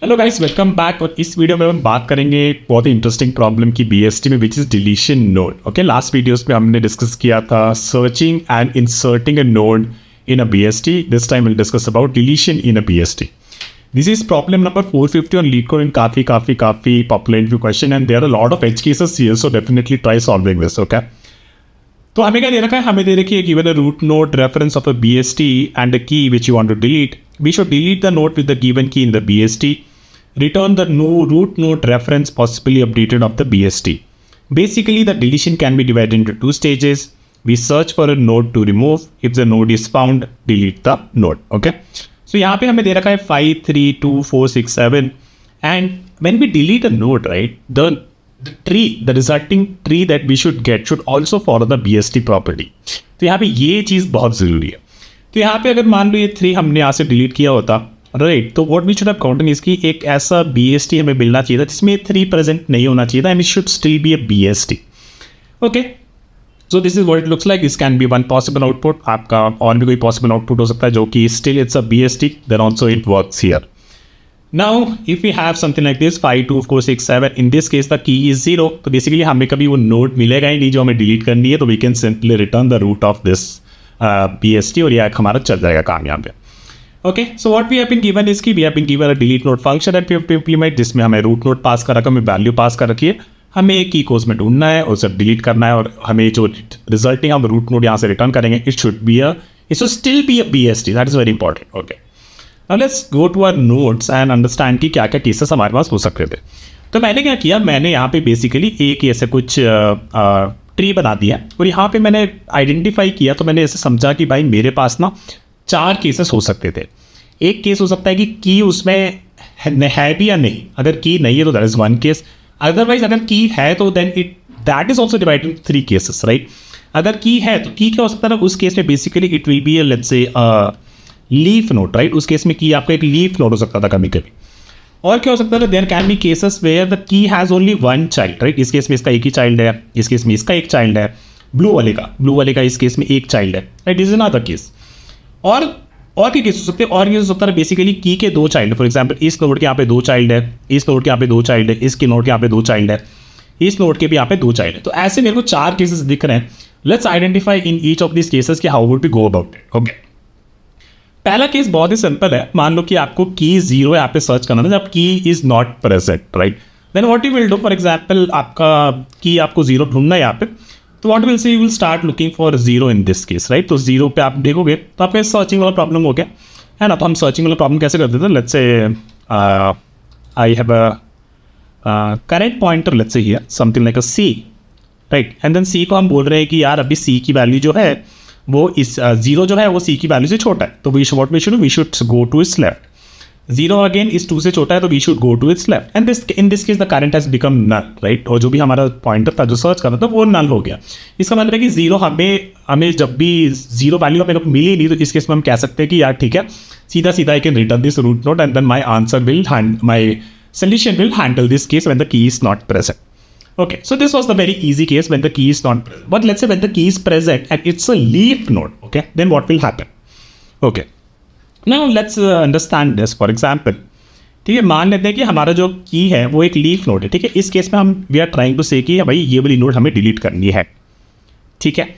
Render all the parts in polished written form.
Hello guys, welcome back. और इस video में हम बात करेंगे एक बहुत ही इंटरेस्टिंग प्रॉब्लम की बीएसटी में, which is deletion node. Okay, last videos में हमने डिस्कस किया था searching and inserting a node in a BST. This time will discuss about deletion in a BST. This is problem number 450 on LeetCode and काफी popular interview question, and there are lot of edge cases here, so definitely try solving this. Okay, तो हमें क्या दे रखा है? हमें दे रखी है given a root node reference of a BST and a key which you want to delete. We should delete the node with the given key in the BST. Return the root node reference possibly updated of the BST. Basically, the deletion can be divided into two stages. We search for a node to remove. If the node is found, delete the node. Okay. So यहाँ पे हमें दे रखा है 5, 3, 2, 4, 6, 7. And when we delete a node, right, the resulting tree that we should get should also follow the BST property. तो यहाँ पे ये चीज़ बहुत ज़रूरी है। तो यहाँ पे अगर मान लो ये 3 हमने यहाँ से डिलीट किया होता, राइट, तो what we should have counting इसकी एक ऐसा BST हमें मिलना चाहिए था जिसमें 3 प्रेजेंट नहीं होना चाहिए था, and it should still be a BST. Okay, so this is what it looks like. This can be one possible output. आपका और भी कोई पॉसिबल आउटपुट हो सकता है जो कि still it's a BST, then also it works here. Now if we have something like this 5, 2, 4, 6, 7, in this case the key is 0, तो बेसिकली हमें कभी वो नोड मिलेगा ही नहीं जो हमें डिलीट करनी है, तो we can simply return the root of this BST और यह हमारा चल जाएगा काम यहाँ पे. Okay, so what we have been given is कि we have been given a delete node function that we have to implement, जिसमें हमें root node पास कर रखा है, हमें वैल्यू पास कर रखी है, हमें एक की को उसमें ढूंढना है और उसे डिलीट करना है, और हमें जो रिजल्टिंग हम रूट नोड यहाँ से रिटर्न करेंगे it should still be a BST. That is very important. Okay, now let's go to our notes and understand कि क्या क्या केसेस हमारे पास हो सकते थे. तो मैंने क्या किया, मैंने यहाँ पे बेसिकली एक ऐसे कुछ ट्री बना दिया और यहाँ पे मैंने आइडेंटिफाई किया. तो मैंने ऐसे समझा कि भाई मेरे पास ना 4 केसेस हो सकते थे. एक केस हो सकता है कि की उसमें है भी या नहीं. अगर की नहीं है तो that is one case. Otherwise अगर की है तो then that is also divided in 3 cases, right. अगर की है तो की क्या हो सकता है ना, उस केस में basically it will B let's say leaf node, right. उस केस में की आपका एक लीफ नोड हो सकता था कभी कभी. और क्या हो सकता है, there can be cases where the key has only one child, right. इस केस में इसका एक ही चाइल्ड है, इस केस में इसका एक चाइल्ड है, ब्लू वाले का इस केस में एक चाइल्ड है, right. This is another case. और क्या केस हो सकते हैं? और केस हो सकता है बेसिकली की के 2 चाइल्ड. फॉर एग्जांपल इस नोड के यहाँ पे 2 चाइल्ड है, इस नोड के यहाँ पे 2 चाइल्ड है, इसके नोड के यहाँ पे 2 चाइल्ड है, इस नोड के भी यहाँ पे 2 चाइल्ड है. तो ऐसे मेरे को 4 केसेस दिख रहे हैं. Let's identify in each of this cases कि how would we go about it. Okay, पहला केस बहुत ही सिंपल है. मान लो कि आपको की 0 यहाँ पे सर्च करना है जब key is not present, right. Then what you will do, for example आपका की आपको 0 ढूंढना है यहाँ पे, तो what will say you will start looking for 0 in this case, right. तो 0 पे आप देखोगे तो आपका सर्चिंग वाला प्रॉब्लम हो गया है ना. तो हम सर्चिंग वाला प्रॉब्लम कैसे करते थे? Let's say I have a correct pointer, let's say here something like a C, right. And then C को हम बोल रहे हैं कि यार अभी C की वैल्यू जो है वो इस 0 जो है वो C की वैल्यू से छोटा है, तो we should go to its left. 0 again इस 2 से छोटा है, तो we should go to its left. And in this case the current has become null, right. और जो भी हमारा पॉइंटर था जो सर्च कर रहा था वो नल हो गया. इसका मतलब है कि 0 हमें जब भी 0 वैल्यू हमें मिली नहीं, तो इस केस में हम कह सकते हैं कि यार ठीक है, सीधा I can return this root node and then my solution will handle this case when the key is not present. Okay, so this was the very easy case when the key is not present. But let's say when the key is present and it's a leaf node, okay, then what will happen? Okay, now let's understand this. For example, ठीक है, मान लेते हैं कि हमारा जो की है वो एक लीफ नोड है, ठीक है. इस केस में हम वी आर ट्राइंग टू से कि भाई ये वाली नोड हमें डिलीट करनी है, ठीक है.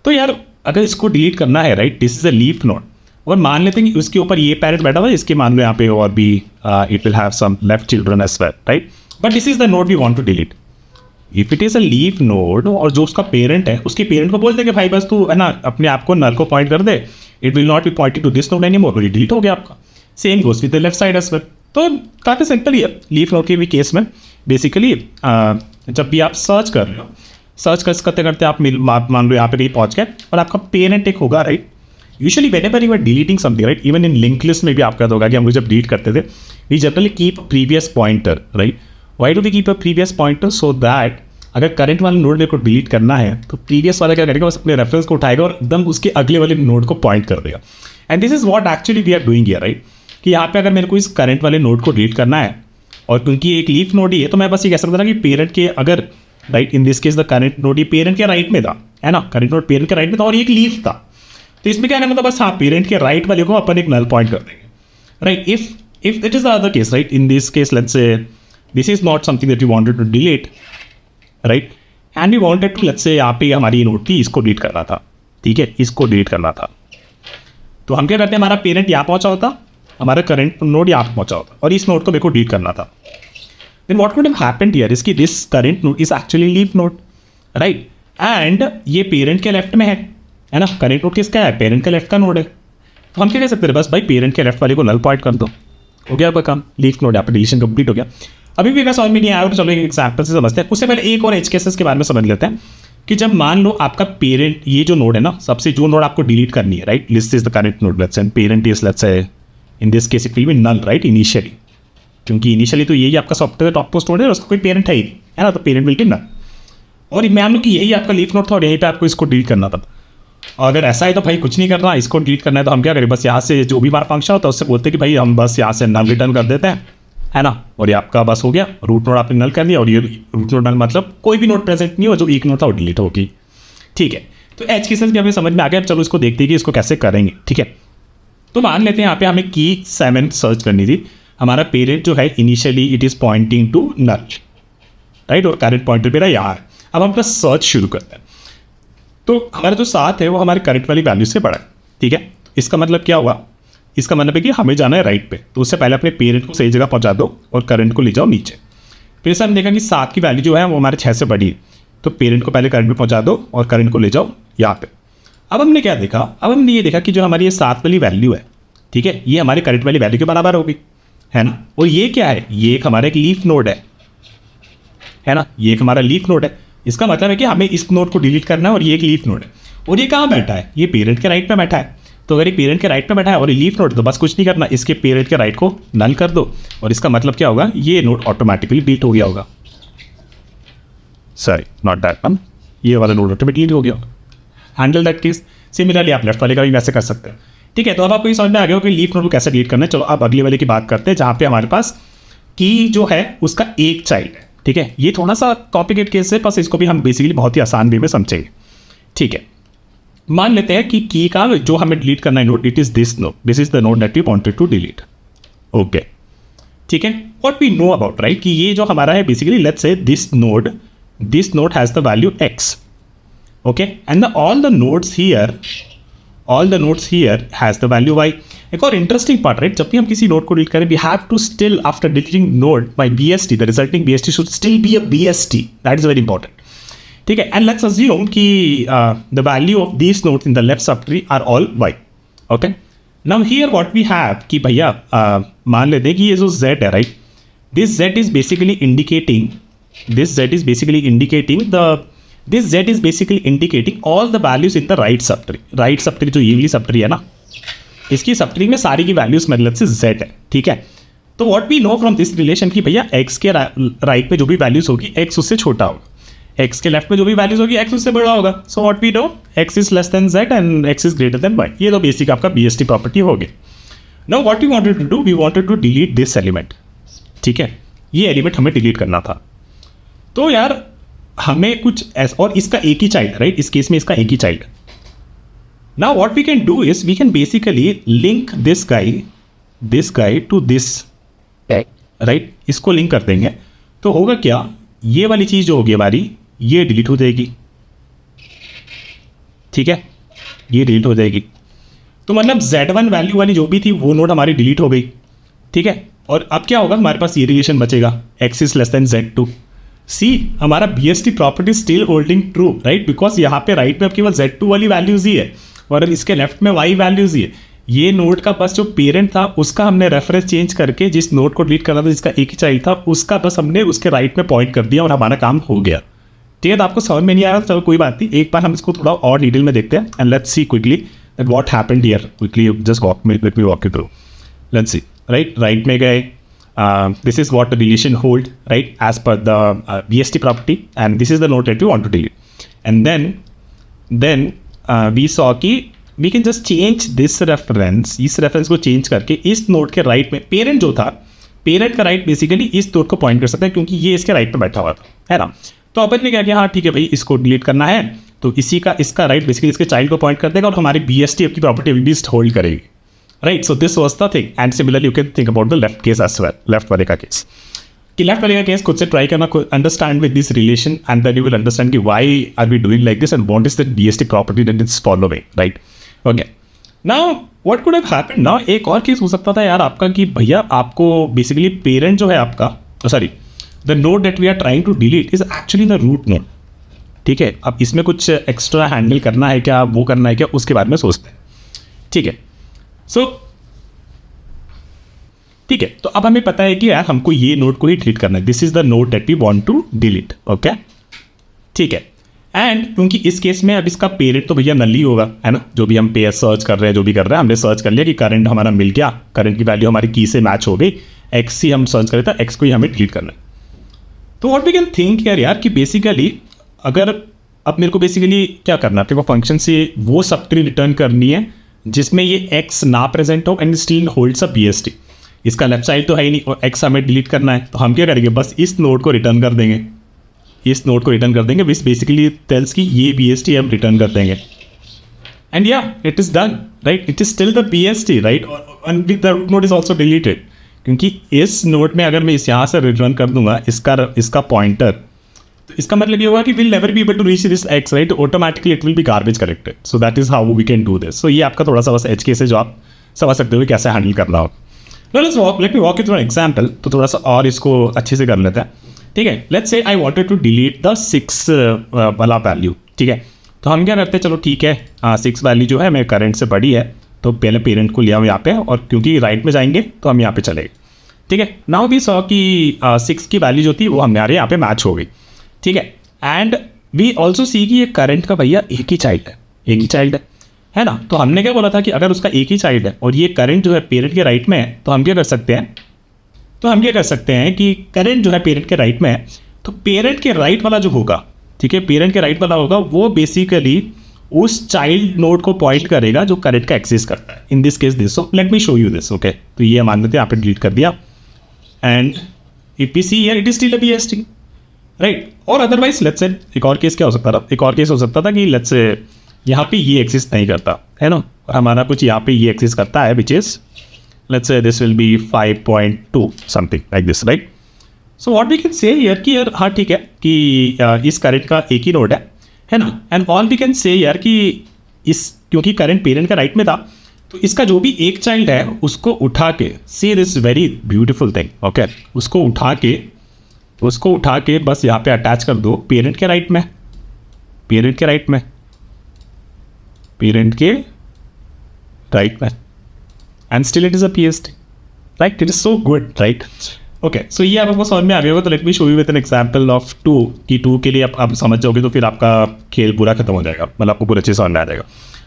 तो यार अगर इसको डिलीट करना है, right, this is a leaf node, और मान लेते हैं कि उसके ऊपर ये पेरेंट बैठा हुआ है, इसके मान लो यहाँ पे और भी it will have some left children as well, right. But this is the node we want to delete. If it is a leaf node और जो उसका पेरेंट है उसके पेरेंट को बोल दे कि भाई बस तू है ना अपने आप को नल को पॉइंट कर दे, it will not be pointing to this node any more, delete हो गया आपका. Same goes with the left side as well. तो काफ़ी सिंपल ही है लीफ नोड के भी केस में. बेसिकली जब भी आप सर्च कर रहे हो, सर्च करते करते आप मान लो यहाँ पे कहीं पहुँच गए और आपका पेरेंट एक होगा, right. Usually whenever you are deleting something, right, even in linked list में भी आपका होगा कि हम लोग जब डिलीट करते थे, we generally keep a previous pointer, right. Why do we keep a previous pointer? So that अगर करंट वाले नोड मेरे को डिलीट करना है तो प्रीवियस वाला क्या करेगा, बस अपने रेफरेंस को उठाएगा और एकदम उसके अगले वाले नोड को पॉइंट कर देगा. And this is what actually we are doing here, right. कि यहाँ पे अगर मेरे को इस करंट वाले नोड को डिलीट करना है और क्योंकि एक लीफ नोड ही है, तो मैं बस ये कह सकता था कि पेरेंट के अगर, right, in this case the current node ये पेरेंट के राइट में था, है ना. करंट नोड पेरेंट के राइट में था और एक लीफ था. तो इसमें क्या करना था, बस हाँ पेरेंट के राइट वाले को अपन एक नल पॉइंट कर देंगे, right. If If it is the other case, right? In this case, let's say this is not something that we wanted to delete, right? And we wanted to, let's say यहाँ पे हमारी note थी, इसको delete करना था, ठीक है, इसको डिलीट करना था। तो हम क्या करते हैं, हमारा पेरेंट यहाँ पहुँचा होता, हमारा करंट नोड यहाँ पहुँचा होता, और इस नोड को मेरे को डिलीट करना था। Then what would have happened here is कि this current node is actually leaf node, right? And ये पेरेंट के लेफ्ट में है ना? करंट नोड किसका है? पेरेंट के लेफ्ट का नोड है। तो हम क्या कह सकते हैं, बस भाई पेरेंट के लेफ्ट वाले को नल पॉइंट कर दो, हो गया आपका काम, लीफ नोड, यहाँ पर डिलीशन कंप्लीट हो गया। अभी भी अगर समझ में नहीं आया तो चलो एक एग्जाम्पल से समझते हैं। उससे पहले एक और एज केसेस के बारे में समझ लेते हैं कि जब मान लो आपका पेरेंट, ये जो नोड है ना, सबसे जो नोड आपको डिलीट करनी है, right? List is the current node, let's say parent is, let's say in this case it will be null, right? Initially, क्योंकि इनिशियली तो यही आपका सॉफ्टवेयर टॉप पोस्ट नोड है, उसका कोई पेरेंट है ही, है ना? तो पेरेंट विल बी नल। और मान लो कि यही आपका लीफ नोड था और यहीं पे आपको इसको डिलीट करना था। और अगर ऐसा है तो भाई कुछ नहीं करना, इसको डिलीट करना है तो हम क्या करें, बस यहाँ से जो भी बार फंक्शन होता है उससे बोलते हैं कि भाई हम बस यहाँ से नल रिटर्न कर देते हैं, है ना? और ये आपका बस हो गया, रूट नोड आपने नल कर दिया। और ये रूट नोड नल मतलब कोई भी नोड प्रेजेंट नहीं हो, जो एक नोड था वो डिलीट होगी, ठीक है? तो एज केसेस भी हमें समझ में आ गया। चलो इसको देखते हैं कि इसको कैसे करेंगे, ठीक है? तो मान लेते हैं यहाँ पे हमें की 7 सर्च करनी थी। हमारा पेरेंट जो है initially it is pointing to null, right? और करंट पॉइंटर पे यहाँ है। अब हम अपना सर्च शुरू करते हैं। तो हमारा जो 7 है वो हमारे करंट वाली वैल्यू से बड़ा है, ठीक है? इसका मतलब क्या हुआ? इसका मतलब है कि हमें जाना है राइट पे, तो उससे पहले अपने पेरेंट को सही जगह पहुंचा दो और करंट को ले जाओ नीचे। फिर से हम देखा कि 7 की वैल्यू जो है वो हमारे 6 से बड़ी है, तो पेरेंट को पहले करंट पे पहुंचा दो और करंट को ले जाओ यहाँ पे। अब हमने क्या देखा? अब हमने ये देखा कि जो हमारी ये 7 वाली वैल्यू है, ठीक है, ये हमारे करंट वाली वैल्यू के बराबर होगी, है ना? और ये क्या है? ये एक हमारा एक लीफ नोड है ना? ये एक हमारा लीफ नोड है। इसका मतलब है कि हमें इस नोड को डिलीट करना है और ये एक लीफ नोड है। और ये कहाँ बैठा है? ये पेरेंट के राइट पे बैठा है। तो अगर ये पेरेंट के राइट पे बैठा है और ये लीफ नोड, तो बस कुछ नहीं करना, इसके पेरेंट के राइट को नल कर दो और इसका मतलब क्या होगा? ये नोड ऑटोमेटिकली डिलीट हो गया होगा। सॉरी, नॉट दैट वन, ये वाला नोड ऑटोमेटिकली हो गया होगा। Handle that case. सिमिलरली आप लेफ्ट वाले का भी वैसे कर सकते हैं, ठीक है? तो अब आपको ये समझ में आ गया हो कि लीफ नोड को कैसे डिलीट करना है। चलो अब अगले वाले की बात करते हैं, जहाँ पे हमारे पास की जो है उसका एक चाइल्ड है, ठीक है? ये थोड़ा सा कॉम्प्लिकेट केस है, बस इसको भी हम बेसिकली बहुत ही आसान वे में समझेंगे, ठीक है? मान लेते हैं कि की का जो हमें डिलीट करना है node, it is this node, this is the node that we wanted to delete, okay, ठीक है? What we know about, right, कि ये जो हमारा है basically, let's say this node has the value x, okay, and all the nodes here has the value y। एक और interesting part, right, जब भी हम किसी नोड को डिलीट करें, we have to still after deleting node by BST, the resulting BST should still be a BST, that is very important, ठीक है? एंड लेट्स अज्यूम कि the value of these nodes in the left subtree are all y, okay? Now here what we have कि भैया मान लेते हैं कि ये जो z है, right, this z is basically indicating all the values in the right sub tree. Right sub tree जो ये वाली सब ट्री है ना, इसकी सब ट्री में सारी की वैल्यूज मतलब से z है, ठीक है? तो what we know from this relation कि भैया x के राइट पे जो भी वैल्यूज होगी x उससे छोटा होगा, x के लेफ्ट पे जो भी वैल्यूज होगी x उससे बड़ा होगा। So what we know, x is less than z and x is greater than y। ये तो बेसिक आपका BST प्रॉपर्टी हो गई। Now what we wanted to do, we wanted to delete this element, ठीक है? ये एलिमेंट हमें delete करना था। तो यार हमें कुछ ऐसा, और इसका एक ही चाइल्ड, राइट, इस केस में इसका एक ही child. Now what we can do is we can basically link this guy to this, right, इसको लिंक कर देंगे। तो होगा क्या, ये वाली चीज जो होगी हमारी, ये डिलीट हो जाएगी, ठीक है? ये डिलीट हो जाएगी। तो मतलब Z1 वैल्यू वाली जो भी थी वो नोड हमारी डिलीट हो गई, ठीक है? और अब क्या होगा, हमारे पास ये रिलेशन बचेगा, x is less than Z2। सी, हमारा BST property still holding true, right, because यहाँ पे राइट में अब केवल Z2 वाली वैल्यूज ही है और इसके लेफ्ट में y वैल्यूज ही है। ये नोड का बस जो पेरेंट था उसका हमने रेफरेंस चेंज करके जिस नोड को डिलीट करना था, जिसका एक ही चाइल्ड था, उसका बस हमने उसके राइट में पॉइंट कर दिया और हमारा काम हो गया, ठीक है? तो आपको समझ में नहीं आया, चलो कोई बात नहीं, एक बार हम इसको थोड़ा और डिटेल में देखते हैं and let's see quickly that what happened here. Quickly just let me walk you through. Let's see, right में गए, this is what the deletion hold, right, as per the BST property, and this is the node that we want to delete. And then we saw कि we can just change this reference, इस reference को change करके इस node के right में parent जो था, parent का right basically इस node को point कर सकते हैं क्योंकि ये इसके right पे बैठा हुआ था, है ना? तो अपन ने क्या किया, हाँ ठीक है भाई, इसको delete करना है तो इसका right basically इसके child को point कर देगा और हमारी BST की property will be होल्ड करेगी, right. So this was the thing. And similarly you can think about the left case as well. Left वाले का केस, कि लेफ्ट वाले का केस खुद से ट्राई करना, understand with this relation, and then you will understand कि why are we doing like this and what is the BST property that is following. Right. Okay. Now what could have happened. नाउ एक और case हो सकता था यार आपका कि भैया आपको बेसिकली पेरेंट जो है आपका, sorry, the node that we are trying to delete is actually the root node. ठीक है. अब इसमें कुछ एक्स्ट्रा हैंडल करना है क्या, वो करना है क्या, उसके बारे में सोचते हैं. ठीक है. सो ठीक है. तो अब हमें पता है कि यार हमको ये नोड को ही डिलीट करना है. This is the node that we want to delete. Okay. ठीक है. एंड क्योंकि इस केस में अब इसका पेरेंट तो भैया नल ही होगा, है ना. जो भी हम पे सर्च कर रहे हैं, जो भी कर रहे हैं, हमने सर्च कर लिया कि करंट हमारा मिल गया, करंट की वैल्यू हमारी की से मैच हो गई, एक्स ही हम सर्च कर रहे थे, एक्स को ही हमें डिलीट करना है. तो व्हाट वी कैन थिंक यार कि बेसिकली अगर अब मेरे को बेसिकली क्या करना है, मेरे को फंक्शन से वो सब ट्री रिटर्न करनी है जिसमें ये एक्स ना प्रेजेंट हो and still holds a BST. इसका लेफ्ट साइड तो है ही नहीं और एक्स हमें डिलीट करना है, तो हम क्या करेंगे, बस इस नोड को रिटर्न कर देंगे. इस नोड को रिटर्न कर देंगे, विच बेसिकली टेल्स कि ये बीएसटी हम रिटर्न कर देंगे. एंड या it is done. Right. It is still the BST. Right. And the root node is also deleted. क्योंकि इस नोड में अगर मैं इस यहाँ से रिटर्न कर दूंगा इसका पॉइंटर, तो इसका मतलब ये होगा कि will never be able to reach this x. Right. Automatically it will be garbage corrected. So that is how we can do this. So ये आपका थोड़ा सा बस एच केस है जो आप समझ सकते हो कैसे हैंडल करना हो. Late me walk you through an example. तो थोड़ा सा और इसको अच्छे से कर लेते हैं. ठीक है. Let's say I wanted to delete the 6 वाला वैल्यू. ठीक है. तो हम क्या करते हैं, चलो ठीक है, 6 वैल्यू जो है मेरे करंट से बड़ी है, तो पहले पेरेंट को लिया हम यहाँ पे, और क्योंकि राइट में जाएंगे तो हम यहाँ पे चले गए. ठीक है. नाउ वी सॉ कि 6 की वैल्यू जो थी वो हमारे यहाँ पे मैच हो गई. ठीक है. एंड वी ऑल्सो सी कि ये करंट का भैया एक ही चाइल्ड है ना. तो हमने क्या बोला था कि अगर उसका एक ही चाइल्ड है और ये करंट जो है पेरेंट के राइट में है, तो हम क्या कर सकते हैं, कि करंट जो है पेरेंट के राइट में है, तो पेरेंट के राइट वाला जो होगा, ठीक है, पेरेंट के राइट वाला होगा, वो बेसिकली उस चाइल्ड नोड को पॉइंट करेगा जो करंट का एक्सेस करता है. इन this case this. So let me show you this. Okay. तो ये मान लेते हैं यहाँ पे डिलीट कर दिया, and if we see here it is still a BST. Right. और अदरवाइज लेट्स से एक और केस क्या हो सकता था, एक और केस हो सकता था कि लेट्स से यहाँ पे ये एक्सिस्ट नहीं करता है ना, और हमारा कुछ यहाँ पे ये एक्सिस्ट करता है, which is let's say this will be 5.2 something like this. Right. So what we can say here कि यार हाँ ठीक है कि इस करंट का एक ही नोड है ना. एंड ऑल वी कैन से यार कि इस क्योंकि करंट पेरेंट का राइट में था, तो इसका जो भी एक चाइल्ड है उसको उठा के, see this very beautiful thing. Okay. उसको उठा के बस यहाँ पे अटैच कर दो पेरेंट के राइट में, and still it is a PST. Right. It is so good. Right. Okay. So ये आपको समझ में आ गया होगा. तो let me show you with an example of 2 कि 2 के लिए आप समझ जाओगे तो फिर आपका खेल पूरा खत्म हो जाएगा, मतलब आपको पूरा अच्छे समझ में आ जाएगा.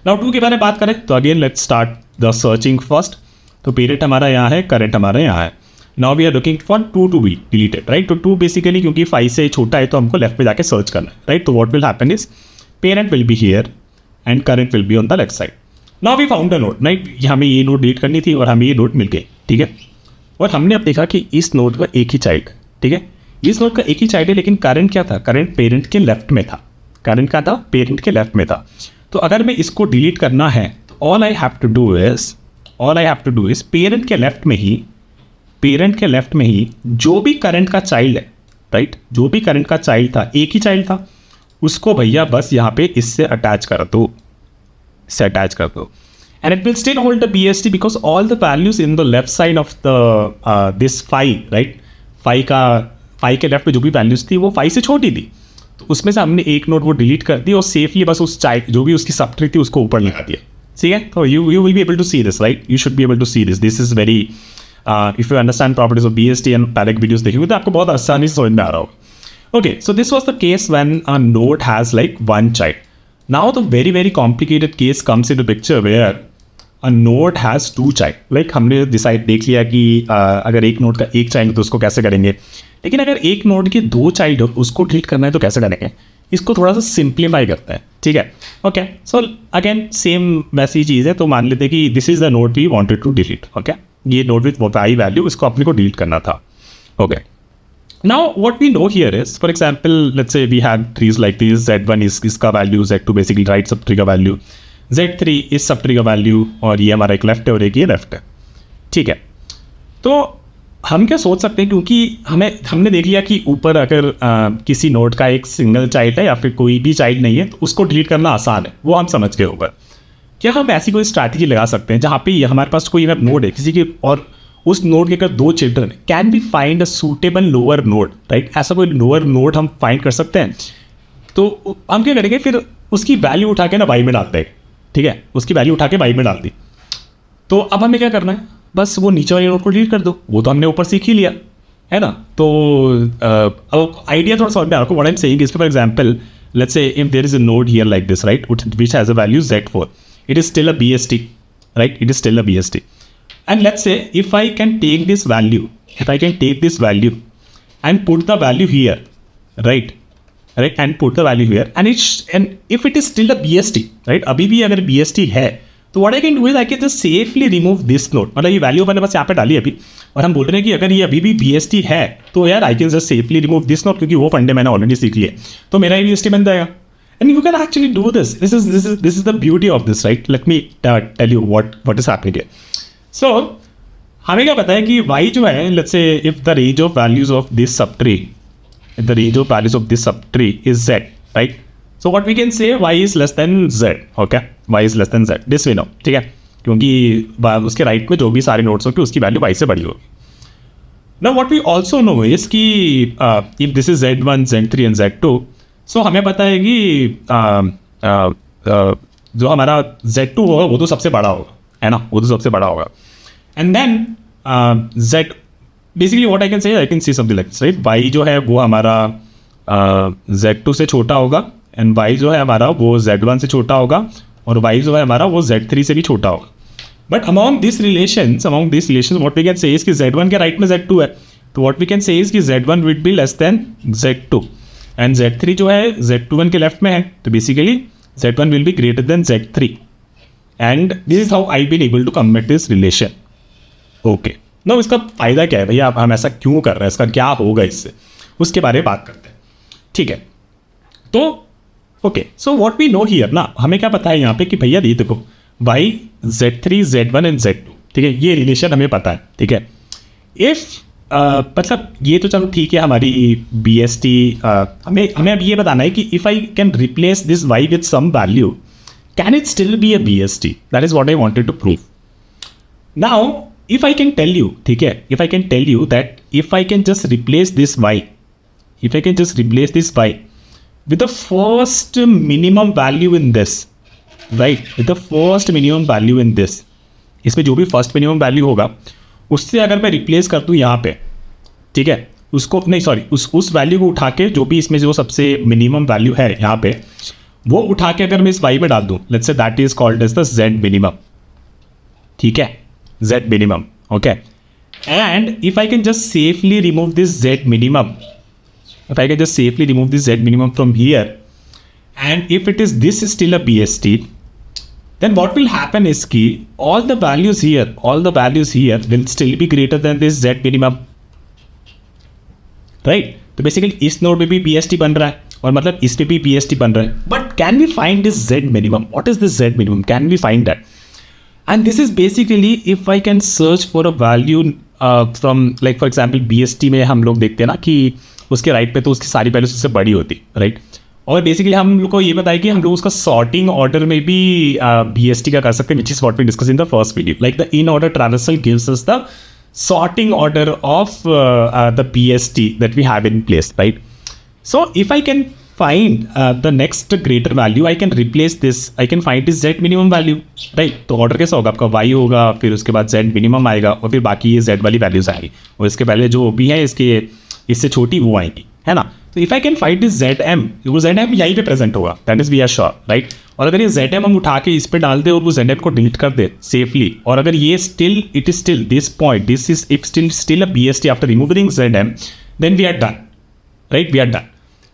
नाउ 2 के बारे में बात करें तो again let's start the searching first. तो पेरेंट हमारा यहाँ है, करंट हमारा यहाँ है. Now we are looking for 2 to be deleted. Right. तो 2 बेसिकली क्योंकि 5 से छोटा है तो हमको लेफ्ट पे जाके सर्च करना है. राइट. तो what will happen is parent will be here and current will be on the left side. Now we found a node. Right. हमें ये नोड डिलीट करनी थी और हमें ये नोड मिल गई. ठीक है. और हमने अब देखा कि इस नोड का एक ही चाइल्ड, ठीक है, इस नोड का एक ही चाइल्ड है, लेकिन करंट क्या था, करंट पेरेंट के लेफ्ट में था. करंट क्या था, पेरेंट के लेफ्ट में था. तो अगर मैं इसको डिलीट करना है तो all I have to do is parent के लेफ्ट में ही जो भी करंट का चाइल्ड है, राइट, जो भी करंट का चाइल्ड था, एक ही चाइल्ड था, उसको भैया बस यहाँ पे इससे अटैच कर दो. And it will still hold the BST because all the values in the left side of the this phi, right? phi के लेफ्ट पे जो भी वैल्यूज थी वो phi से छोटी थी, तो उसमें से हमने एक नोड वो डिलीट कर दी और सेफली बस उस चाइल्ड जो भी उसकी सब ट्री थी उसको ऊपर लगा दिया. ठीक है. तो you will be able to see this. Right. You should be able to see this. This is very if you understand properties of BST and पहले वीडियोज देखिए तो आपको बहुत आसानी से समझ में आ रहा होगा. Okay. So this was the case when a node has like 1 child. Now the very complicated case comes into picture where a node has 2 child. Like हमने देख लिया कि अगर एक नोड का एक चाइल्ड है तो उसको कैसे करेंगे, लेकिन अगर एक नोड के 2 चाइल्ड हो उसको डिलीट करना है तो कैसे करेंगे. इसको थोड़ा सा सिंप्लीफाई करते हैं. ठीक है. ओके. सो अगेन सेम वैसी चीज़ है. तो मान लेते हैं कि this is the node we wanted to delete. Okay. ये नोड विथ वाई वैल्यू, इसको अपने को डिलीट करना था. Okay. Now what we know here is, for example let's say we have trees like this, Z1 is इसका value, Z2 basically right subtree का value, Z3 is sub tree का value, और ये हमारा एक left है और एक ये लेफ्ट है, ठीक है। तो हम क्या सोच सकते हैं, क्योंकि हमने देख लिया कि ऊपर अगर किसी नोड का एक सिंगल चाइल्ड है या फिर कोई भी चाइल्ड नहीं है तो उसको डिलीट करना आसान है, वो हम समझ गए ऊपर। क्या हम ऐसी कोई स्ट्रैटेजी लगा सकते हैं जहाँ पे हमारे पास कोई अगर नोड है किसी के, और उस नोड के अगर 2 children, can be find a suitable lower node, right? ऐसा कोई लोअर नोड हम फाइंड कर सकते हैं। तो हम क्या करेंगे, फिर उसकी वैल्यू उठा के ना वाई में डालते हैं, ठीक है, उसकी वैल्यू उठा के वाई में डाल दी। तो अब हमें क्या करना है, बस वो नीचे वाले नोड को डिलीट कर दो, वो तो हमने ऊपर सीख ही लिया है ना। तो अब आइडिया थोड़ा समझ में आपको, what I am saying is, for example let's say if there is a node here like this, right, which has a value Z4, it is still a BST, right? It is still a BST. And let's say if I can take this value, and put the value here, right, and put the value here, and if it is still a BST, right, अभी भी अगर BST है, तो what I can do is I can just safely remove this node. मतलब ये value मैंने बस यहाँ पे डाली अभी, और हम बोल रहे हैं कि अगर ये अभी भी BST है तो यार I can just safely remove this node, क्योंकि वो फंडे मैंने ऑलरेडी सीख लिए, तो मेरा ये BST बन जाएगा। And you can actually do this. This is the beauty of this, right? Let me tell you what is happening here. So हमें क्या पता है कि y जो है, let's say if the range of values of this subtree, is z, right? So what we can say, y is less than z, okay? Y is less than z. This we know, ठीक है? क्योंकि उसके right में जो भी सारे nodes होंगे उसकी वैल्यू y से बड़ी होगी। Now what we also know is कि if this is z1, z3 and z2, सो हमें पता है कि जो हमारा Z2 होगा वो तो सबसे बड़ा होगा, है ना, वो तो सबसे बड़ा होगा। And then Z, basically what I can see something like this, right? Y जो है वो हमारा Z2 से छोटा होगा, एंड Y जो है हमारा वो Z1 से छोटा होगा, और Y जो है हमारा वो Z3 से भी छोटा होगा। But among this relation what we can say is कि Z1 के राइट में Z2 है, तो what we can say is कि Z1 will be less than Z2, and Z3 जो है Z21 के लेफ्ट में है, तो basically Z1 will be greater than Z3, and this is how I been able to commit this relation. Okay, no इसका फायदा क्या है भैया, हम ऐसा क्यों कर रहे हैं, इसका क्या होगा इससे, उसके बारे में बात करते हैं, ठीक है। तो okay, so what we know here ना, हमें क्या पता है यहाँ पे कि भैया ये देखो y Z3 Z1 and Z2, ठीक है, ये रिलेशन हमें पता है, ठीक है। इफ मतलब ये तो चलो ठीक है, हमारी BST हमें अब ये बताना है कि if I can replace this y with some value, can it still be a BST? That is what I wanted to prove. Now if I can tell you, ठीक है, if I can tell you that if I can just replace this y with the first minimum value in this, right, with the first minimum value in this, इसमें जो भी first minimum value होगा उससे अगर मैं replace कर दूँ यहाँ पे, ठीक है, उसको नहीं सॉरी उस वैल्यू को उठा के, जो भी इसमें जो सबसे मिनिमम वैल्यू है यहाँ पे, वो उठा के अगर मैं इस y में डाल दूँ, let's say that is called as the z minimum, ठीक है, z minimum, okay. And if I can just safely remove this z minimum, from here, and if it is this is still a BST, then what will happen is कि all the values here will still be greater than this z minimum, right? तो basically इस node में भी BST बन रहा है, और मतलब इस पे भी BST बन रहा है, but can we find this z minimum? What is this z minimum? Can we find that? And this is basically if I can search for a value from, like for example BST में हम लोग देखते हैं ना कि उसके right पे तो उसकी सारी वैल्यूज उससे बड़ी होती, राइट? और बेसिकली हम लोग को ये बताया कि हम लोग उसका सॉर्टिंग ऑर्डर में भी BST का कर सकते हैं, which is what we discuss in the first video, like the in order traversal gives us the sorting order of the BST that we have in place, right? So if I can find the next greater value, I can replace this, I can find this z minimum value, right? तो order कैसा होगा आपका, y होगा, फिर उसके बाद z minimum आएगा, और फिर बाकी ये z वाली वैल्यूज आएगी, और इसके पहले जो भी है इसके इससे छोटी वो आएगी, है ना? तो if I can find this ZM, वो ZM यहीं पे प्रेजेंट होगा, that is we are sure, right? और अगर ये ZM हम उठा के इस पे डाल दे और वो ZM को डिलीट कर दे सेफली, और अगर ये still it is still this point, this is if still a BST after removing ZM, then we are done, right? We are done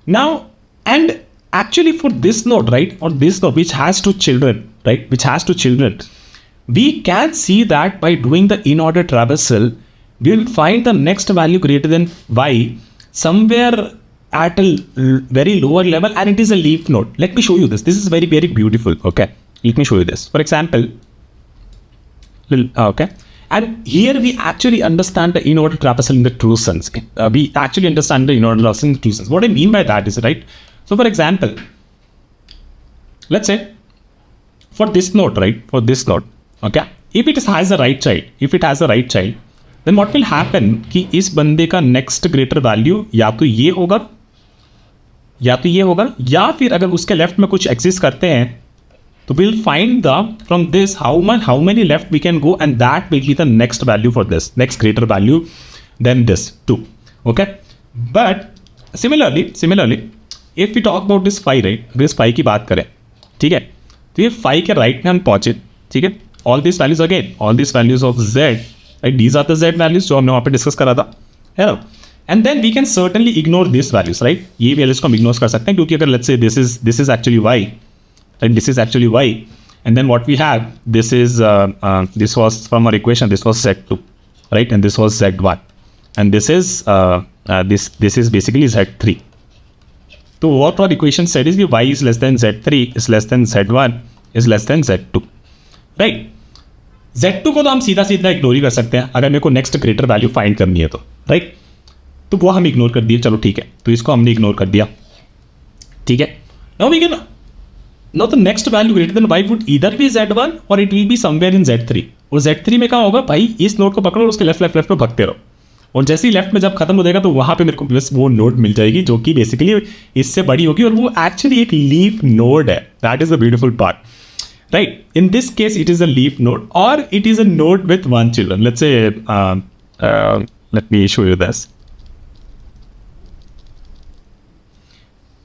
now. And actually for this node, right, or this node which has two children, right, which has two children, we can see that by doing the in order traversal, we will find the next value greater than y somewhere at a very lower level, and it is a leaf node. Let me show you this. This is very, very beautiful, okay? let me show you this. For example, okay, and here we actually understand the in-order trapezoidal in the true sense. We actually understand the in-order trapezoidal in the true sense. What I mean by that is, right, so for example, let's say for this node, right, for this node, okay, if it has the right child, then what will happen कि इस बंदे का next greater value या तो ये होगा या फिर अगर उसके लेफ्ट में कुछ एग्जिस्ट करते हैं तो will find the from this how many left we can go, and that will be the next value for this, next greater value than this two. Okay, but similarly if we talk about this five, right, this five की बात करें, ठीक है, तो ये five के right में हम पहुंचे, ठीक है, all this values again, all this values of Z, right, these are the Z values जो हमने वहाँ पे डिस्कस करा था, है ना. And then we can certainly ignore this values, right, ये वैल्यूज को हम इग्नोर कर सकते हैं क्योंकि अगर let's say this is actually Y, right, this is actually Y, and then what we have, this was from our equation, this was z2, right, and this was z1, and this is basically z3. तो what our equation said is कि y is less than z3 is less than z1 is less than z2, right. z2 को तो हम सीधा ignore ही कर सकते हैं अगर मेरे को नेक्स्ट ग्रेटर वैल्यू फाइंड करनी है तो, राइट, तो वो हम इग्नोर कर दिए, चलो ठीक है, तो इसको हमने इग्नोर कर दिया, ठीक है. Now we can, now the next value greater than y would either be z1 or it will be somewhere in z3, और z3 में क्या होगा भाई, इस नोड को पकड़ो और उसके लेफ्ट पे भगते रहो, और जैसे ही लेफ्ट में जब खत्म हो जाएगा तो वहाँ पे मेरे को बस वो नोड मिल जाएगी जो कि बेसिकली इससे बड़ी होगी, और वो एक्चुअली एक लीफ नोड है. That is the beautiful part, right. In this case it is a leaf node और it is a node with one children. Let's say let me show you this.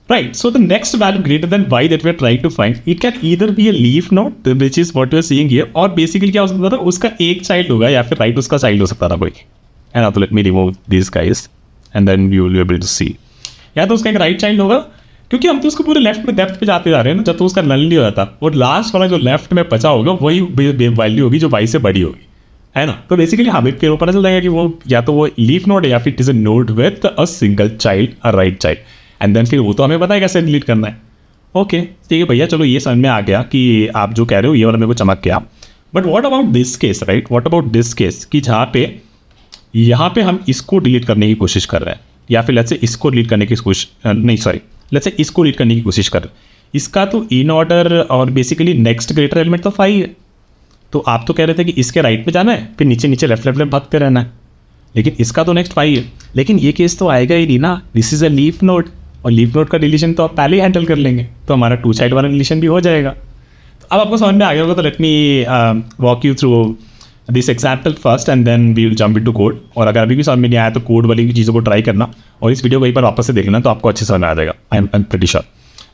Right, so the next value greater than y that we are trying to find, it can either be a leaf node, which is what we are seeing here, और basically क्या हो सकता था, उसका एक child होगा या फिर right उसका child हो सकता था कोई, है ना. तो let me remove these guys and then you will be able to see. या तो उसका एक right child होगा क्योंकि हम तो उसको पूरे लेफ्ट में डेप्थ पे जाते जा रहे हैं ना, जब तो उसका नल नहीं हो जाता, और लास्ट वाला जो लेफ्ट में बचा होगा वही वैल्यू होगी जो y से बड़ी होगी, है ना. तो बेसिकली हमें फिर पता चल जाएगा कि वो या तो वो लीफ नोड है या फिर it is a node with a single child, a right child, and then फिर वो तो हमें पता है कैसे डिलीट करना है. ओके, ठीक है भैया, चलो ये समझ में आ गया कि आप जो कह रहे हो ये वाला मेरे को चमक गया. But what about this case, right, what about this case कि जहाँ पे यहाँ पे हम इसको डिलीट करने की कोशिश कर रहे हैं, या फिर लेट्स से इसको डिलीट करने की कोशिश लेट्स से इसको डिलीट करने की कोशिश कर रहे हैं. इसका तो इन ऑर्डर और बेसिकली नेक्स्ट ग्रेटर एलिमेंट तो 5 है, तो आप तो कह रहे थे कि इसके राइट पे जाना है फिर नीचे लेफ्ट भागते रहना है, लेकिन इसका तो नेक्स्ट 5 है. लेकिन ये केस तो आएगा ही नहीं ना, this is a leaf node, और लीफ नोड का डिलीशन तो आप पहले ही हैंडल कर लेंगे, तो हमारा टू साइड वाला डिलीशन भी हो जाएगा. तो अब आपको समझ में आ गया होगा, तो let me walk you through this example first and then we will jump into code. और अगर अभी भी समझ में नहीं आया तो कोड वाली चीज़ों को ट्राई करना और इस वीडियो को एक बार वापस से देखना, तो आपको अच्छे समझ में आ जाएगा. I am pretty sure.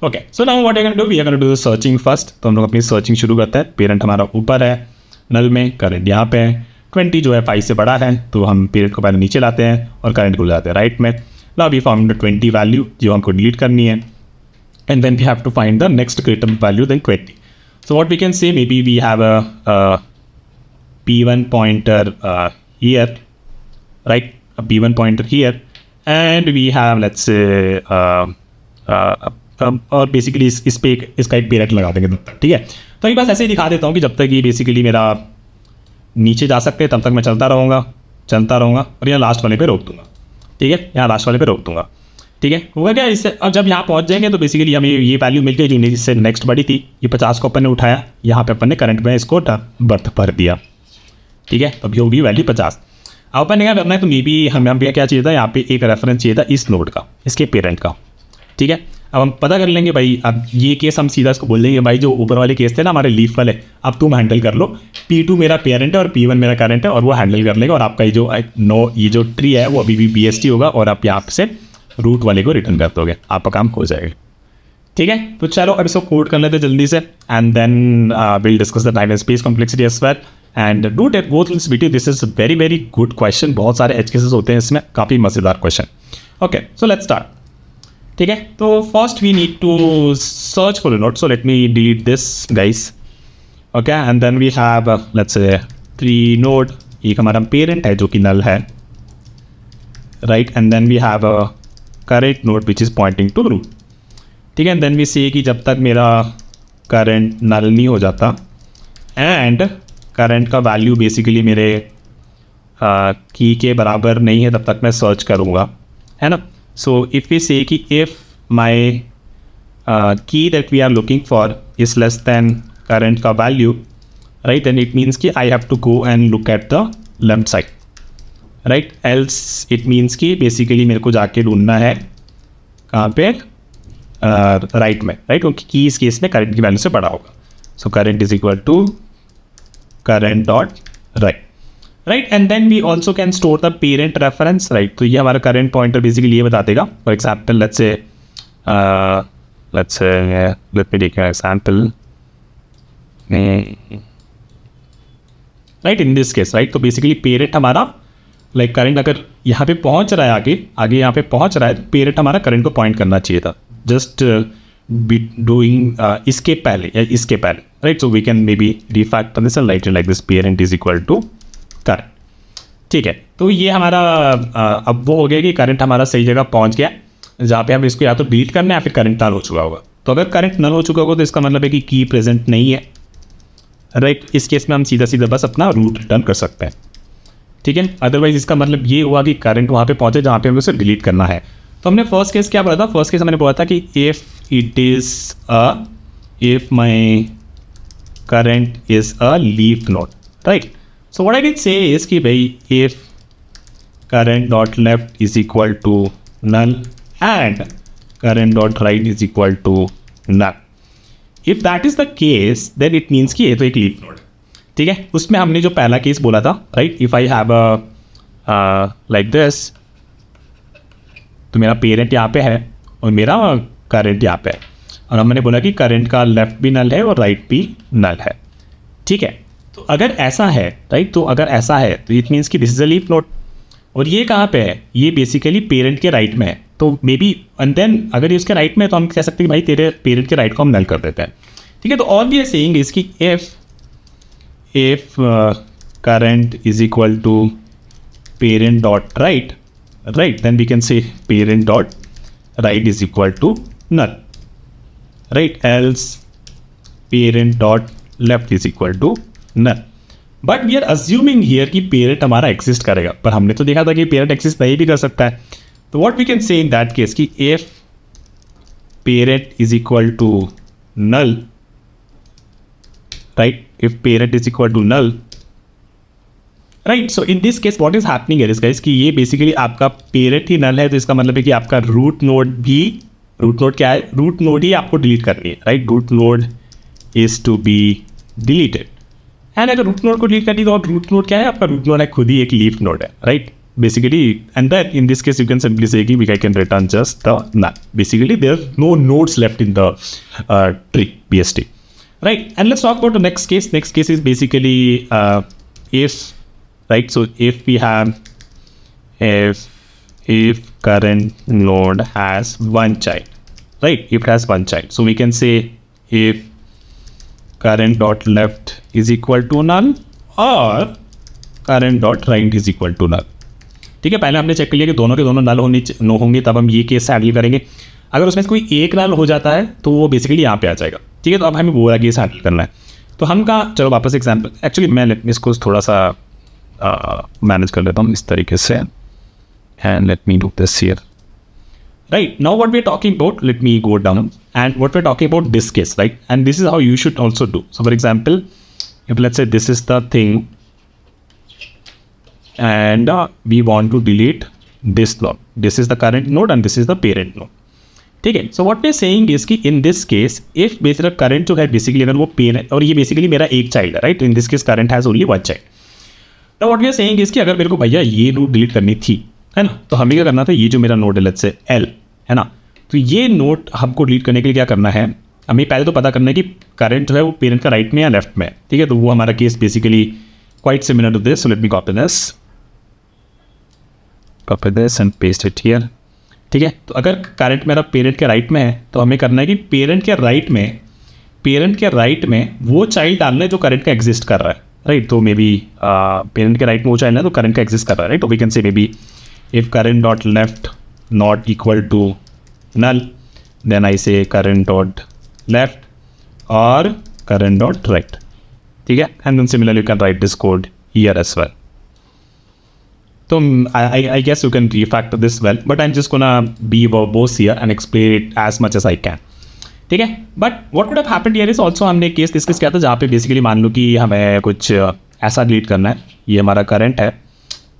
Okay, so now what I can do, we are gonna do searching first. तो हम लोग अपनी सर्चिंग शुरू करते हैं. पेरेंट हमारा ऊपर है नल में, करंट यहाँ पे है, 20 जो है 5 से बड़ा है, तो हम पेरेंट को पहले नीचे लाते हैं और करंट को लाते हैं राइट में. Now we found the 20 value जो हमको डिलीट करनी है, and then we have to find the next greater value than 20. So what we can say, maybe we have a P1 pointer here, right? A P1 pointer here, and we have let's say और basically इस पे इसका एक parent लगा देंगे तब तक, ठीक है. तो ये बस ऐसे ही दिखा देता हूँ कि जब तक ये बेसिकली मेरा नीचे जा सकते हैं तब तक मैं चलता रहूँगा और यहाँ लास्ट वाले पे रोक दूँगा, ठीक है, यहाँ लास्ट वाले पे रोक दूंगा, ठीक है. होगा क्या इससे, अब जब यहाँ पहुँच जाएंगे तो बेसिकली हमें ये वैल्यू मिल गई जो इससे नेक्स्ट बड़ी थी. ये 50 को अपन ने उठाया, यहाँ पे अपन ने करंट में इसको बर्थ भर दिया, ठीक है. तो अभी होगी वैल्यू 50. अब अपन ने क्या करना है, तो मे बी हमें क्या चाहिए था, यहाँ पे एक रेफरेंस चाहिए था इस नोड का, इसके पेरेंट का, ठीक है. अब हम पता कर लेंगे भाई, अब ये केस हम सीधा इसको बोल देंगे भाई जो ऊपर वाले केस थे ना हमारे लीफ वाले, अब तुम हैंडल कर लो, P2 मेरा पेरेंट है और P1 मेरा करंट है, और वो हैंडल कर लेगा, और आपका ये जो ट्री है वो अभी भी BST होगा, और आप यहाँ से रूट वाले को रिटर्न कर दोगे, आपका काम हो जाएगा, ठीक है. तो चलो अब इसको कोड कर लेते जल्दी से, and then will discuss the time and space complexity as well, and do take go through this video. This is very very good question, बहुत सारे एज केसेस होते हैं इसमें, काफ़ी मज़ेदार question. Okay, so let's start, ठीक है. तो first we need to search for a node, so let me delete this guys. Okay, and then we have let's say 3 node. एक हमारा पेरेंट है जो कि नल है, right, and then we have a current node which is pointing to root, ठीक है. And then we से कि जब तक मेरा करंट नल नहीं हो जाता एंड करंट का वैल्यू बेसिकली मेरे की के बराबर नहीं है, तब तक मैं सर्च करूँगा, है ना. सो इफ़ वी से कि if my key that we are looking for is less than current का value, right, and it means कि I have to go and look at the left side, right. Else it means कि basically मेरे को जाके ढूंढना है कहाँ पे, राइट में, राइट, क्योंकि की इस केस में करंट की वैल्यू से बड़ा होगा. So current is equal to current dot right, right. And then we also can store the parent reference, right. तो ये हमारा करंट पॉइंटर बेसिकली ये बता देगा. For example let's say let me take an example, right, in this case, right. तो basically parent हमारा like current अगर यहाँ पे पहुँच रहा है, आगे यहाँ पे पहुँच रहा है, तो पेरेंट हमारा करंट को पॉइंट करना चाहिए था, जस्ट बी डूइंग इसके पहले या इसके पहले, right. So we can maybe refactor this and write like this, parent is equal to current. ठीक है, तो ये हमारा अब वो हो गया कि करंट हमारा सही जगह पहुँच गया, जहाँ पे हम इसको या तो डिलीट करना है या फिर करंट नल हो चुका होगा. तो अगर करंट नल हो चुका होगा तो इसका मतलब है कि की प्रेजेंट नहीं है, राइट. इस केस में हम सीधा बस अपना रूट रिटर्न कर सकते हैं, ठीक है. अदरवाइज इसका मतलब ये हुआ कि करंट वहाँ पे पहुँचे जहाँ पे हमें उसे डिलीट करना है. तो हमने फर्स्ट केस क्या बोला था, फर्स्ट केस हमने बोला था कि if my current is a leaf node, right. So what I can say is कि भाई if current dot left is equal to null and current dot right is equal to null. If that is the case then it means कि ये तो एक leaf node है, ठीक है. उसमें हमने जो पहला केस बोला था, right, if I have a like this, तो मेरा पेरेंट यहाँ पे है और मेरा करंट यहाँ पे है, और हमने बोला कि करंट का लेफ्ट भी नल है और राइट भी नल है, ठीक है. तो अगर ऐसा है, राइट, तो अगर ऐसा है तो इट मीन्स कि this is a leaf node. और ये कहाँ पे है, ये बेसिकली पेरेंट के राइट में है. तो मे बी एंड देन अगर ये उसके राइट में है तो हम कह सकते हैं कि भाई तेरे पेरेंट के राइट को हम नल कर देते हैं, ठीक है. तो all we are saying is कि if current is equal to parent dot right, right, then we can say parent dot right is equal to null, right, else parent dot left is equal to null. But we are assuming here कि parent हमारा exist करेगा, पर हमने तो देखा था कि parent exist नहीं भी कर सकता है. तो what we can say in that case कि if parent is equal to null, right, if parent is equal to null, right. So in this case what is happening है गाइस कि ये बेसिकली आपका पेरेंट ही नल है, तो इसका मतलब है कि आपका रूट नोड क्या है, रूट नोड ही आपको डिलीट करनी है, right. Root node is to be deleted, and अगर रूट नोड को डिलीट करनी तो रूट नोड क्या है, आपका रूट नोड है खुद ही एक लीफ नोड है, right, basically. And then in this case you can simply say कि I can return just the null. Basically there are no nodes left in the tree BST, right. And let's talk about the next case. Next case is basically if, right, so if we have if current node has one child, right, if it has one child, so we can say if current dot left is equal to null or current dot right is equal to null, ठीक है. पहले हमने check कर लिया कि दोनों के दोनों नल होंगे, तब हम ये केस हैंडल करेंगे. अगर उसमें से कोई एक नल हो जाता है तो वो बेसिकली यहाँ पे आ जाएगा, ठीक है. तो अब हमें वो वाला केस हैंडल करना है. तो हम कहा चलो वापस एग्जाम्पल, एक्चुअली मैं इसको थोड़ा सा मैनेज कर लेता हूँ इस तरीके से, and let me do this here, right. Now what we are talking about, let me go down and what we are talking about this case, right, and this is how you should also do. So for example if let's say this is the thing and we want to delete this node, this is the current node and this is the parent node, ठीक है. So what we are saying is कि इन this case if basically current जो है basically अगर वो parent, और ये basically मेरा एक चाइल्ड है, right, in this case current has only one child. तो what we are saying is कि अगर मेरे को भैया ये नोड डिलीट करनी थी, है ना, तो हमें क्या करना था, ये जो मेरा नोड है लेट्स से L, है ना, तो ये नोड हमको डिलीट करने के लिए क्या करना है, हमें पहले तो पता करना है कि करंट जो है वो पेरेंट का राइट में या लेफ्ट में, ठीक है. तो वो हमारा case basically quite similar to this. So let me copy this and paste it here, ठीक है. तो अगर करंट मेरा पेरेंट के राइट में है तो हमें करना है कि पेरेंट के राइट में वो चाइल्ड डालना है जो करंट का एग्जिस्ट कर रहा है, राइट. तो मे बी पेरेंट के राइट में वो चाइल्ड है तो करंट का एग्जिस्ट कर रहा है, राइट. तो we can say maybe if current dot left not equal to null, then I say current dot left और current dot write. ठीक है, and then similarly you can write this code here as well. So I guess you can refactor this well, but I'm just gonna be verbose here and explain it as much as I can. ठीक है, but what would have happened here is also हमने case discuss किया था जहाँ पे basically मान लो कि हमें कुछ ऐसा डिलीट करना है. ये हमारा करंट है,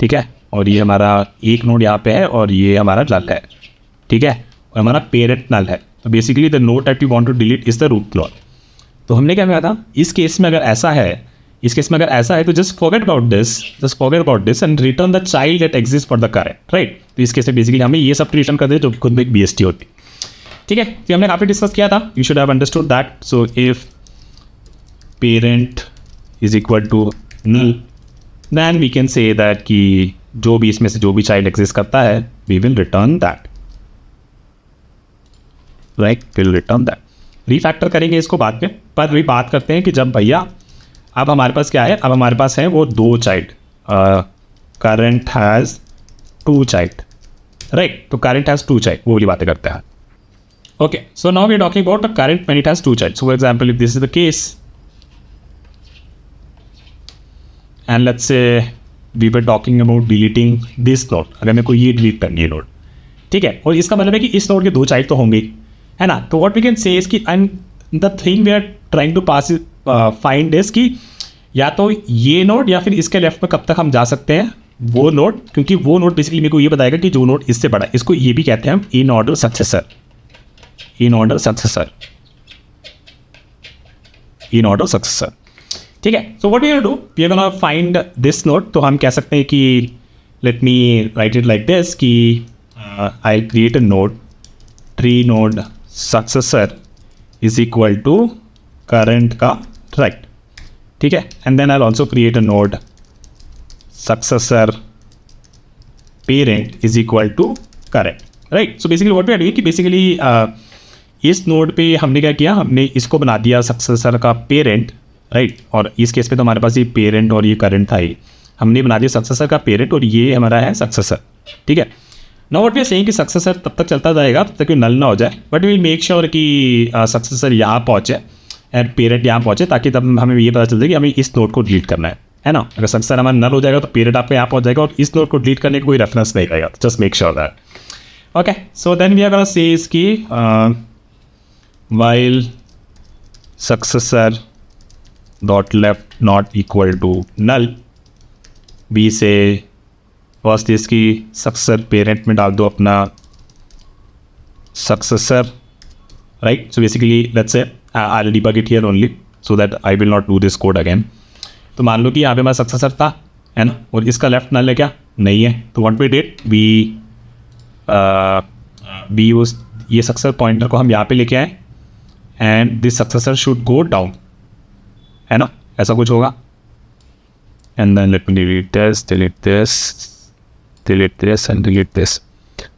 ठीक है, और ये हमारा एक नोड यहाँ पे है और ये हमारा नल है, ठीक है, और हमारा पेरेंट नल है. तो basically the node that you want to delete is the root node. तो हमने क्या कहा था, इस केस में अगर ऐसा है, तो just forget about this and return the child that exist for the current, right. तो इस केस में बेसिकली हमें ये सब रिटर्न कर दे जो खुद में एक BST होती. ठीक है, तो हमने काफ़ी डिस्कस किया था. You should have understood that. So if parent is equal to null, then we can say that कि जो भी इसमें से जो भी चाइल्ड एग्जिस्ट करता है, we will return that, right, will return that. Refactor करेंगे इसको बाद में, पर भी बात करते हैं कि जब भैया अब हमारे पास क्या है, अब हमारे पास है वो 2 child. Current has 2 child, right. तो करंट हैज़ 2 चाइल्ड, वो वाली बातें करते हैं. Okay, so now we are talking about the current when it has 2 child. So for example, if this is the case, and let's say we were talking about deleting this node, अगर मेरे को ये delete करनी है node, ठीक है, और इसका मतलब है कि इस नोड के 2 चाइल्ड तो होंगे, है ना. तो what we can say is कि and the thing we are trying to pass is find is कि या तो ये नोड या फिर इसके लेफ्ट में कब तक हम जा सकते हैं वो नोड, क्योंकि वो नोड बेसिकली मेरे को ये बताएगा कि जो नोड इससे बड़ा है, इसको ये भी कहते हैं हम इन ऑर्डर सक्सेसर. ठीक है. So what we are do, we are gonna find this node. तो हम कह सकते हैं कि let me write it like this कि I create a node, tree node successor is equal to current का राइट, ठीक है, and then I also create a node successor parent is equal to current, right. So basically what we are doing कि basically इस node पे हमने क्या किया, हमने इसको बना दिया सक्सेसर का पेरेंट, राइट. और इस केस पे तो हमारे पास ये पेरेंट और ये करंट था ही, हमने बना दिया सक्सेसर का पेरेंट और ये हमारा है सक्सेसर, ठीक है. Now what we are saying कि सक्सेसर तब तक चलता जाएगा तब तक नल ना हो जाए, but we will make sure कि सक्सेसर यहाँ पहुँचे एंड पेरेंट यहाँ पहुँचे, ताकि तब हमें ये पता चल जाए कि हमें इस नोड को डिलीट करना है ना. अगर सक्सेसर हमारा नल हो जाएगा तो पेरेंट आपको यहाँ पहुँच जाएगा और इस नोड को डिलीट करने का कोई रेफरेंस नहीं रहेगा. Just make sure that. Okay, so then we are going to say is कि while successor dot left not equal to null, we say first is कि successor parent में डाल दो अपना successor, right. So basically let's say I'll debug it here only so that I will not do this code again. तो मान लो कि यहाँ पे हमारा successor था, है ना, और इसका left null है क्या, नहीं है. तो what we did, बी उस ये सक्सेसर पॉइंटर को हम यहाँ पे लेके आए and this successor should go down, है ना, ऐसा कुछ होगा. And then let me delete this and delete this,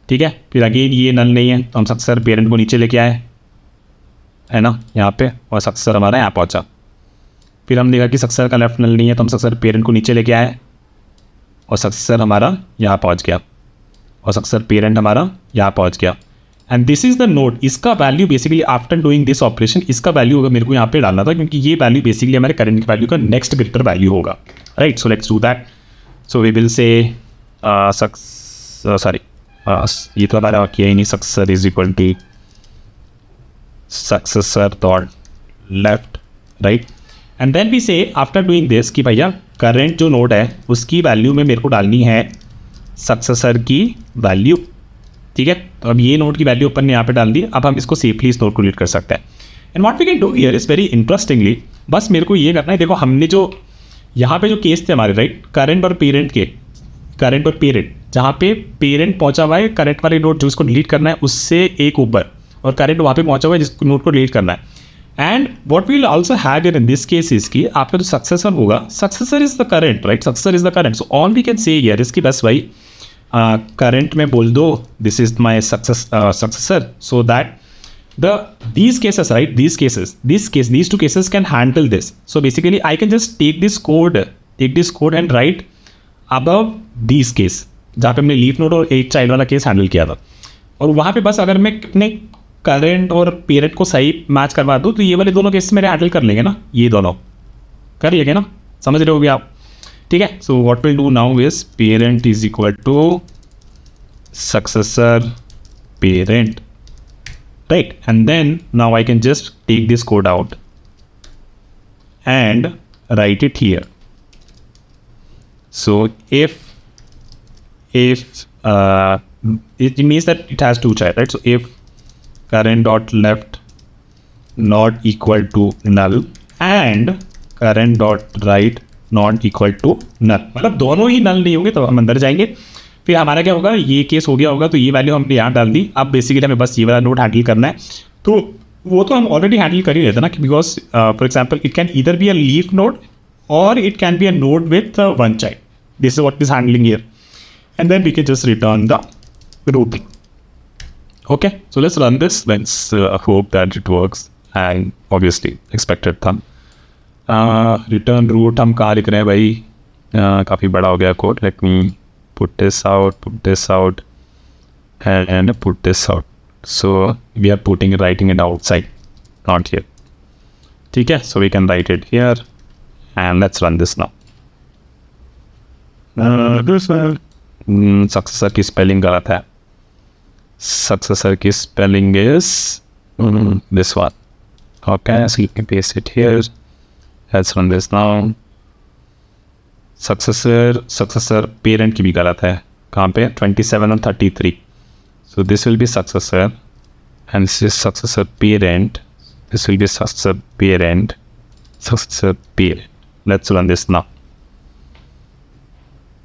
ठीक है. फिर अगेन ये नल नहीं है तो हम सक्सेसर पेरेंट को नीचे लेके आए, है ना, यहाँ पे, और सक्सेसर हमारा यहाँ पहुँचा. फिर हम देखा कि सक्सेसर का लेफ्ट नल नहीं है तो हम सक्सेसर पेरेंट को नीचे लेके आए और सक्सेसर हमारा यहाँ पहुँच गया और सक्सेसर पेरेंट हमारा यहाँ पहुँच गया. And this is the node. इसका value basically after doing this operation, इसका वैल्यू अगर मेरे को यहाँ पे डालना था, क्योंकि ये वैल्यू बेसिकली हमारे करंट वैल्यू का नेक्स्ट ग्रेटर वैल्यू होगा, right. So let's do that. So we will say ये तो हमारा किया ही नहीं, successor is equal to successor dot left, right. And then we say after doing this कि भैया करंट जो नोड है उसकी वैल्यू में मेरे को डालनी है सक्सेसर की वैल्यू, ठीक है. तो अब ये नोड की वैल्यू अपन ने यहाँ पे डाल दी. अब हम इसको सेफली इस नोड को डिलीट कर सकते हैं. And what we can do here is very interestingly, बस मेरे को ये करना है, देखो हमने जो यहाँ पे जो केस थे हमारे, राइट, करंट और पेरेंट, जहाँ पे पेरेंट पहुँचा हुआ है करंट वाले नोड जो इसको डिलीट करना है उससे एक ऊपर, और करंट वहाँ पे पहुँचा हुआ है जिस नोड को डिलीट करना है. And what we will also have in this case is कि आपका जो सक्सेसर होगा, successor is the current, right, successor is the current. So all we can say here is कि बस भाई करंट में बोल दो this is my successor, so that these cases, right, these two cases can handle this. So basically I can just take this code and write above these case, जहाँ पे हमने leaf node और एक child वाला case handle किया था. और वहाँ पे बस अगर मैं अपने करेंट और पेरेंट को सही मैच करवा दूँ तो ये वाले दोनों केस मेरे हैंडल कर लेंगे ना, ये दोनों कर लेंगे ना, समझ रहे हो आप? ठीक है, so what will do now is parent is equal to successor parent, right? And then now I can just take this code out and write it here. So if it means that it has two child, right? So if current dot left not equal to null and current dot right not equal to null, मतलब दोनों ही null नहीं होंगे तो हम अंदर जाएंगे, फिर हमारा क्या होगा, ये केस हो गया होगा तो ये वैल्यू हमने यहाँ डाल दी। अब बेसिकली हमें बस ये वाला नोड हैंडल करना है, तो वो तो हम ऑलरेडी हैंडल कर ही रहते ना, because for example it can either be a leaf node और it can be a node with one child, this is what is handling here, and then we can just return the routing. Okay, so let's run this, let's hope that it works and obviously expected था। Return root हम कहाँ लिख रहे हैं भाई, काफ़ी बड़ा हो गया code, let me put this out and put this out, so we are writing it outside, not here. ठीक है, so we can write it here and let's run this now. Successor की spelling गलत है, successor की spelling is this one. Okay, so you can paste it here, let's run this now. Successor parent की भी गलत है, कहाँ पे 27 और 33, so this will B successor and this is successor parent, this will B successor parent, successor parent. Let's run this now.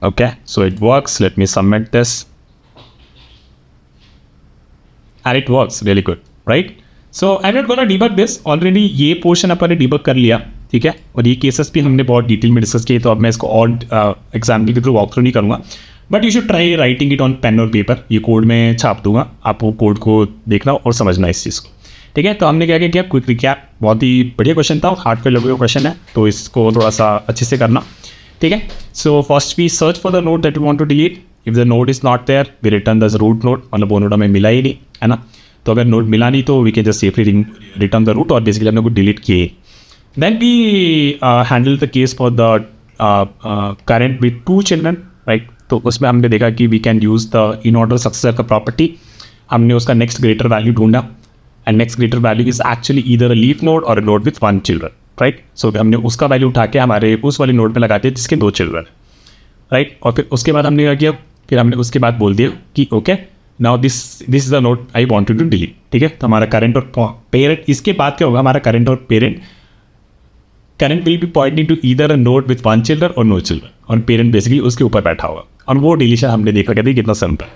Okay, so it works, let me submit this and it works really good, right? So I am not gonna debug this, already ये portion अपन ने debug कर लिया, ठीक है, और ये cases भी हमने बहुत डिटेल में डिस्कस किए, तो अब मैं इसको और एग्जाम्पल के थ्रू वॉक थ्रू नहीं करूँगा, but you should try writing it on pen और पेपर, ये कोड में छाप दूंगा, आप वो कोड को देखना और समझना इस चीज़ को, ठीक है? तो हमने क्या किया, क्विक रिकैप, बहुत ही बढ़िया क्वेश्चन था, हार्ड पे लगे हुए क्वेश्चन है, तो इसको थोड़ा सा अच्छे से करना, ठीक है? So first we search for the node that we want to delete, if the node is not there we return the root node, मतलब वो नोड हमें मिला ही नहीं, है ना? तो अगर नोड मिला नहीं तो we can just safely return the root, और बेसिकली हमने को डिलीट किए। Then we handle the case for the current with two children, right? तो उसमें हमने देखा कि we can use the in order successor का property, हमने उसका next greater value ढूंढा, and next greater value is actually either a leaf node or a node with one children, right? So हमने उसका value उठा के हमारे उस वाले node पे लगा दिया जिसके दो children, right? और फिर उसके बाद हमने क्या किया, फिर हमने उसके बाद बोल दिया कि okay, now this is the node I wanted to delete, ठीक है? तो हमारा current और parent, इसके बाद क्या होगा, हमारा current और current will be pointing to either a node with one children or no children, और पेरेंट बेसिकली उसके ऊपर बैठा होगा, और वो डिलीशन हमने देखा कहते हैं कितना simple.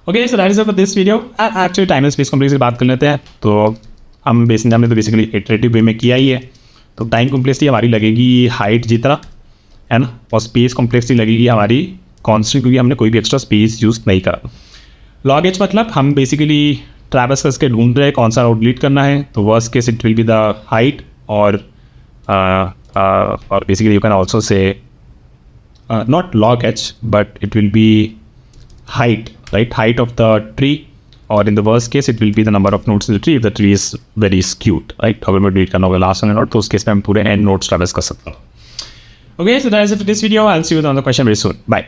Okay, so that is for this video. Actually time and space complexity बात कर लेते हैं, तो हम हमने तो बेसिकली इटरेटिव वे में किया ही है, तो टाइम कॉम्प्लेक्सिटी हमारी लगेगी हाइट जितना, है ना, और स्पेस कॉम्प्लेक्सिटी लगेगी हमारी कॉन्स्टेंट, क्योंकि हमने कोई भी एक्स्ट्रा स्पेस यूज़ नहीं करा। लॉग एच मतलब हम बेसिकली ट्रैवर्स करके ढूंढ रहे हैं कौन सा नोड डिलीट करना है, तो worst case it will be the height, और basically you can also say not log h, but it will be height, right? Height of the tree, or in the worst case it will be the number of nodes in the tree if the tree is very skewed, right? अगर मैं delete करना होगा last node, तो उस case में हम पूरे n nodes traverse कर सकता हूँ। Okay, so that is it for this video. I'll see you on the question very soon. Bye.